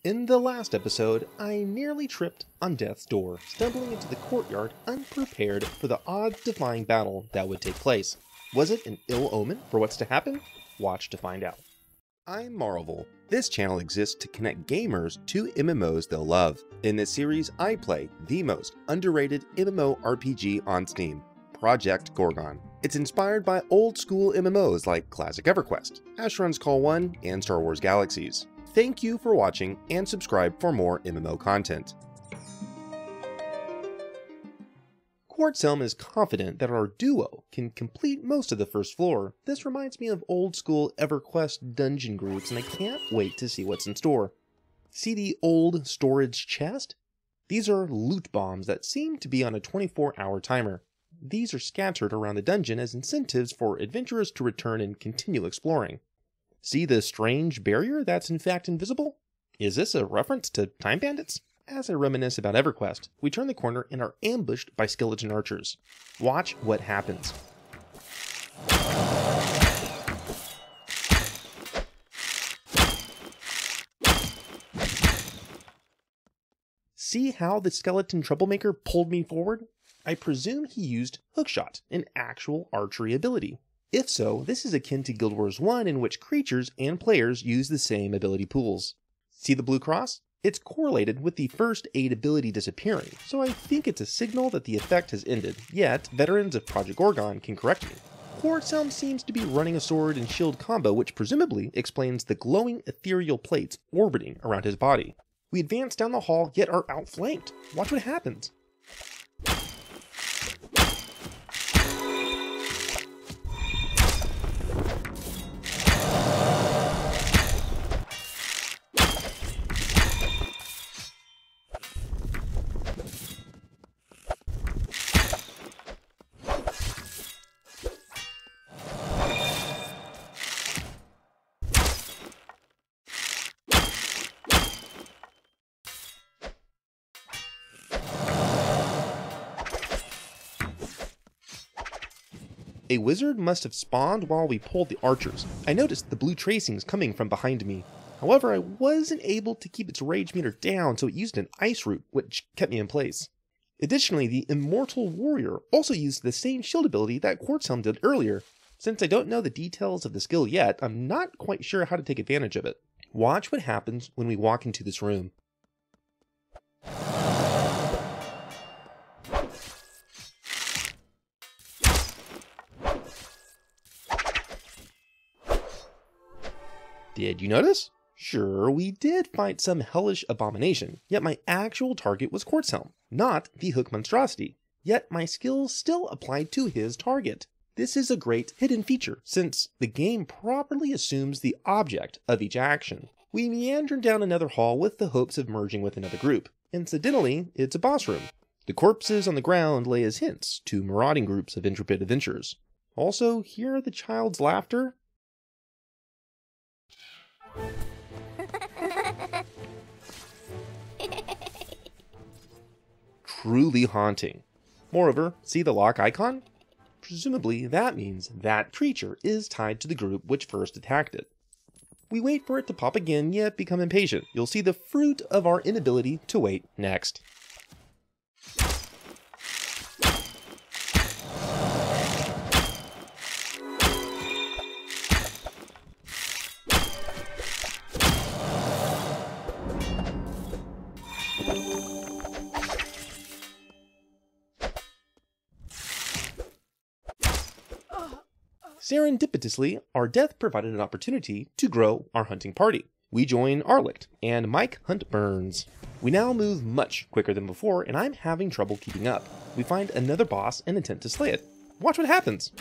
In the last episode, I nearly tripped on death's door, stumbling into the courtyard unprepared for the odds-defying battle that would take place. Was it an ill omen for what's to happen? Watch to find out. I'm Marvel. This channel exists to connect gamers to MMOs they'll love. In this series, I play the most underrated MMORPG on Steam, Project Gorgon. It's inspired by old-school MMOs like classic EverQuest, Asheron's Call 1, and Star Wars Galaxies. Thank you for watching, and subscribe for more MMO content. Quartzelm is confident that our duo can complete most of the first floor. This reminds me of old-school EverQuest dungeon groups, and I can't wait to see what's in store. See the old storage chest? These are loot bombs that seem to be on a 24-hour timer. These are scattered around the dungeon as incentives for adventurers to return and continue exploring. See the strange barrier that's in fact invisible? Is this a reference to time bandits? As I reminisce about EverQuest, we turn the corner and are ambushed by skeleton archers. Watch what happens. See how the skeleton troublemaker pulled me forward? I presume he used hookshot, an actual archery ability. If so, this is akin to Guild Wars 1, in which creatures and players use the same ability pools. See the blue cross? It's correlated with the first aid ability disappearing, so I think it's a signal that the effect has ended, yet veterans of Project Gorgon can correct me. Quartzelm seems to be running a sword and shield combo, which presumably explains the glowing ethereal plates orbiting around his body. We advance down the hall, yet are outflanked. Watch what happens. A wizard must have spawned while we pulled the archers. I noticed the blue tracings coming from behind me. However, I wasn't able to keep its rage meter down, so it used an ice root, which kept me in place. Additionally, the immortal warrior also used the same shield ability that Quartzelm did earlier. Since I don't know the details of the skill yet, I'm not quite sure how to take advantage of it. Watch what happens when we walk into this room. Did you notice? Sure, we did fight some hellish abomination, yet my actual target was Quartzelm, not the hook monstrosity. Yet my skills still applied to his target. This is a great hidden feature, since the game properly assumes the object of each action. We meander down another hall with the hopes of merging with another group. Incidentally, it's a boss room. The corpses on the ground lay as hints to marauding groups of intrepid adventurers. Also, hear the child's laughter? Truly haunting. Moreover, see the lock icon? Presumably that means that creature is tied to the group which first attacked it. We wait for it to pop again, yet become impatient. You'll see the fruit of our inability to wait next. Serendipitously, our death provided an opportunity to grow our hunting party. We join Arlicht, and Mike hunt Burns. We now move much quicker than before, and I'm having trouble keeping up. We find another boss and attempt to slay it. Watch what happens.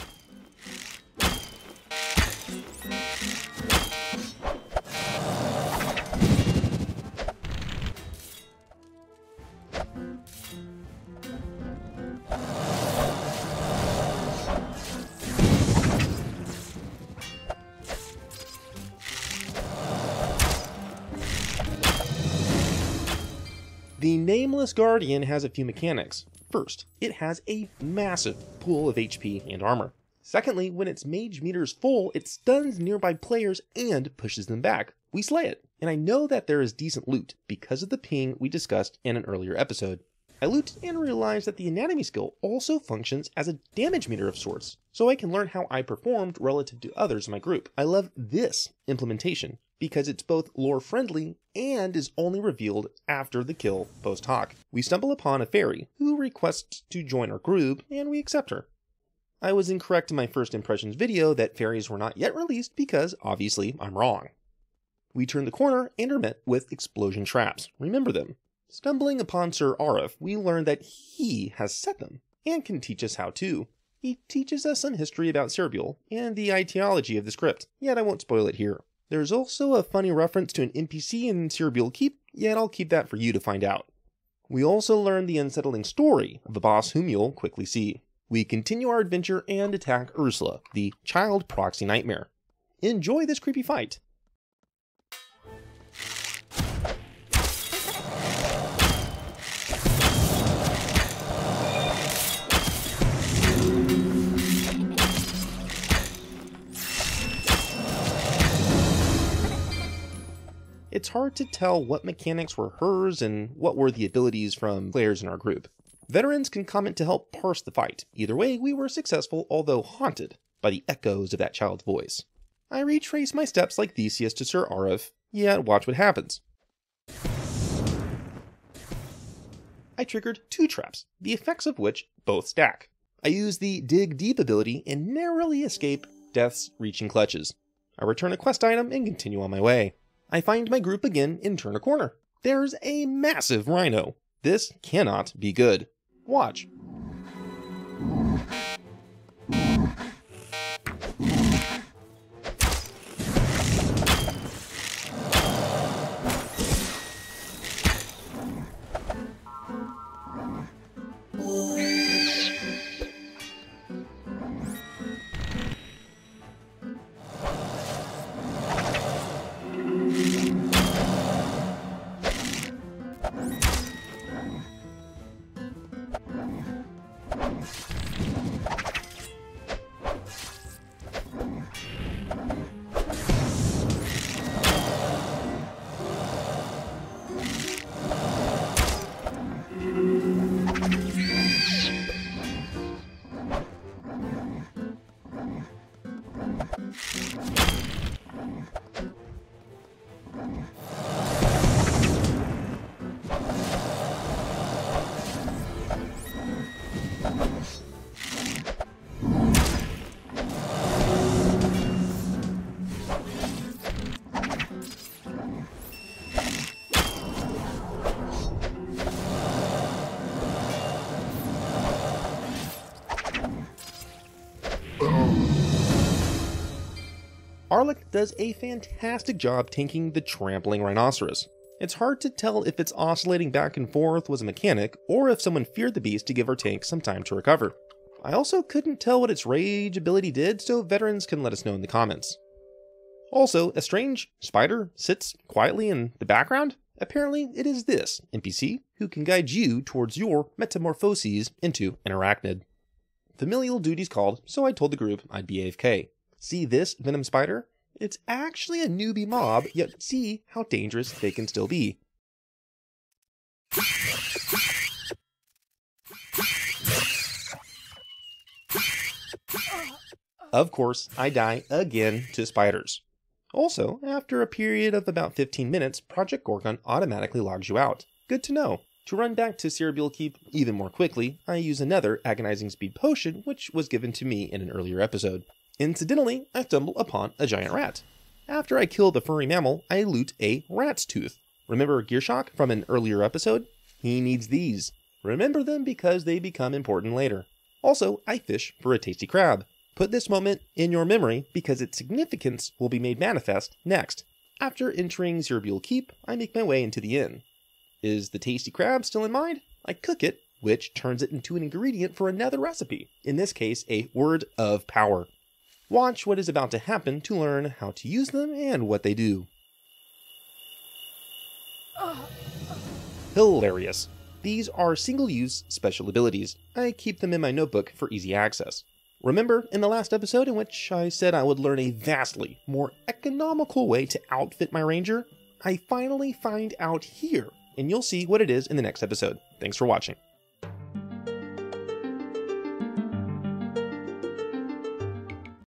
The Nameless Guardian has a few mechanics. First, it has a massive pool of HP and armor. Secondly, when its mage meter is full, it stuns nearby players and pushes them back. We slay it, and I know that there is decent loot because of the ping we discussed in an earlier episode. I looted and realized that the anatomy skill also functions as a damage meter of sorts, so I can learn how I performed relative to others in my group. I love this implementation because it's both lore friendly and is only revealed after the kill post hoc. We stumble upon a fairy who requests to join our group and we accept her. I was incorrect in my first impressions video that fairies were not yet released because obviously I'm wrong. We turn the corner and are met with explosion traps. Remember them. Stumbling upon Sir Arif, we learn that he has set them, and can teach us how to. He teaches us some history about Cerebial, and the ideology of the script, yet I won't spoil it here. There's also a funny reference to an NPC in Cerebial Keep, yet I'll keep that for you to find out. We also learn the unsettling story of a boss whom you'll quickly see. We continue our adventure and attack Ursula, the child proxy nightmare. Enjoy this creepy fight! It's hard to tell what mechanics were hers and what were the abilities from players in our group. Veterans can comment to help parse the fight. Either way, we were successful, although haunted by the echoes of that child's voice. I retrace my steps like Theseus to Sir Arif, yet watch what happens. I triggered 2 traps, the effects of which both stack. I use the Dig Deep ability and narrowly escape death's reaching clutches. I return a quest item and continue on my way. I find my group again and turn a corner. There's a massive rhino. This cannot be good. Watch. Arlick does a fantastic job tanking the trampling rhinoceros. It's hard to tell if its oscillating back and forth was a mechanic, or if someone feared the beast to give our tank some time to recover. I also couldn't tell what its rage ability did, so veterans can let us know in the comments. Also, a strange spider sits quietly in the background. Apparently, it is this NPC who can guide you towards your metamorphoses into an arachnid. Familial duties called, so I told the group I'd be AFK. See this venom spider? It's actually a newbie mob, yet see how dangerous they can still be. Of course, I die again to spiders. Also, after a period of about 15 minutes, Project Gorgon automatically logs you out. Good to know. To run back to Cerebial Keep even more quickly, I use another agonizing speed potion, which was given to me in an earlier episode. Incidentally, I stumble upon a giant rat. After I kill the furry mammal, I loot a rat's tooth. Remember Gearshock from an earlier episode? He needs these. Remember them because they become important later. Also, I fish for a tasty crab. Put this moment in your memory because its significance will be made manifest next. After entering Cerebial Keep, I make my way into the inn. Is the tasty crab still in mind? I cook it, which turns it into an ingredient for another recipe, in this case a word of power. Watch what is about to happen to learn how to use them and what they do. Hilarious. These are single-use special abilities. I keep them in my notebook for easy access. Remember in the last episode in which I said I would learn a vastly more economical way to outfit my ranger? I finally find out here, and you'll see what it is in the next episode. Thanks for watching.